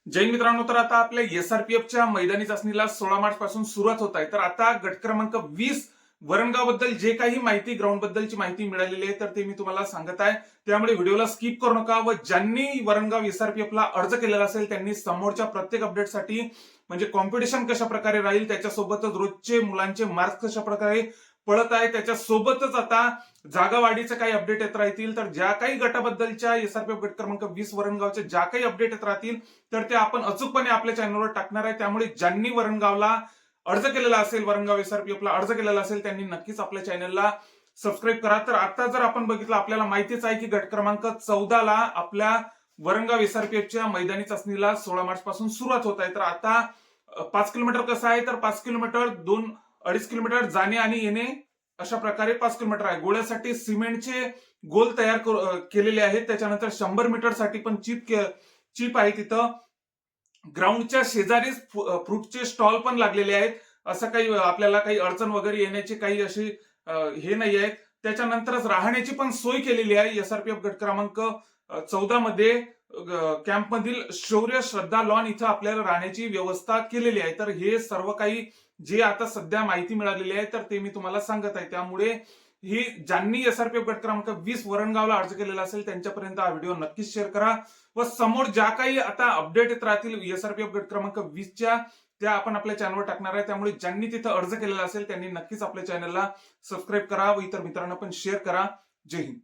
जय मित्रांनो, तर आता आपल्या एसआरपीएफच्या मैदानी चाचणीला 16 मार्च पासून सुरुवात होत आहे. तर आता गट क्रमांक 20 वरणगाव बद्दल जे काही माहिती, ग्राउंड बद्दलची माहिती मिळालेली आहे तर ते मी तुम्हाला सांगत आहे. त्यामुळे व्हिडिओला स्किप करू नका व ज्यांनी वरणगाव एसआरपीएफला अर्ज केलेला असेल त्यांनी समोरच्या प्रत्येक अपडेटसाठी म्हणजे कॉम्पिटिशन कशा प्रकारे राहील, त्याच्यासोबतच रोजचे मुलांचे मार्क्स कशा प्रकारे पळत आहे, त्याच्यासोबतच आता जागा वाढीचे काही अपडेट येत राहतील. तर ज्या काही गटाबद्दलच्या एसआरपीएफ गट क्रमांक 20 वरणगावच्या ज्या काही अपडेट येत राहतील तर ते आपण अचूकपणे आपल्या चॅनलवर टाकणार आहे. त्यामुळे ज्यांनी वरणगावला अर्ज केलेला असेल, वरणगाव एसआरपीएफला अर्ज केलेला असेल त्यांनी नक्कीच आपल्या चॅनलला सबस्क्राईब करा. तर आता जर आपण बघितलं, आपल्याला माहितीच आहे की गट क्रमांक 14 ला आपल्या वरणगाव एसआरपीएफच्या मैदानी चाचणीला 16 मार्च पासून सुरुवात होत आहे. तर आता 5 किलोमीटर कसं आहे, तर 5 किलोमीटर 2-2.5 किलोमीटर जाणे आणि येणे अशा प्रकारे 5 किलोमीटर आहे. गोळ्यासाठी सिमेंटचे गोल तयार केलेले आहेत. त्याच्यानंतर 100 मीटर साठी पण चिप आहे तिथं. ग्राउंडच्या शेजारीच फ्रूटचे स्टॉल पण लागलेले आहेत. असं काही आपल्याला काही अडचण वगैरे येण्याची काही अशी हे नाही आहे. त्याच्यानंतरच राहण्याची पण सोय केलेली आहे. एसआरपीएफ गट क्रमांक 14 मध्ये कॅम्प मधील शौर्य श्रद्धा लॉन इथं आपल्याला राहण्याची व्यवस्था केलेली आहे. तर हे सर्व काही जे आता सध्या माहिती मिळालेली आहे तर ते मी तुम्हाला सांगत आहे. त्यामुळे ही ज्यांनी एसआरपीएफ गट क्रमांक 20 वरणगावला अर्ज केलेला असेल त्यांच्यापर्यंत हा व्हिडिओ नक्कीच शेअर करा व समोर ज्या काही आता अपडेट येत राहतील एसआरपीएफ गट क्रमांक 20च्या त्या आपण आपल्या चॅनलवर टाकणार आहे. त्यामुळे ज्यांनी तिथं अर्ज केलेला असेल त्यांनी नक्कीच आपल्या चॅनलला सबस्क्राईब करा व इतर मित्रांना पण शेअर करा. जय हिंद.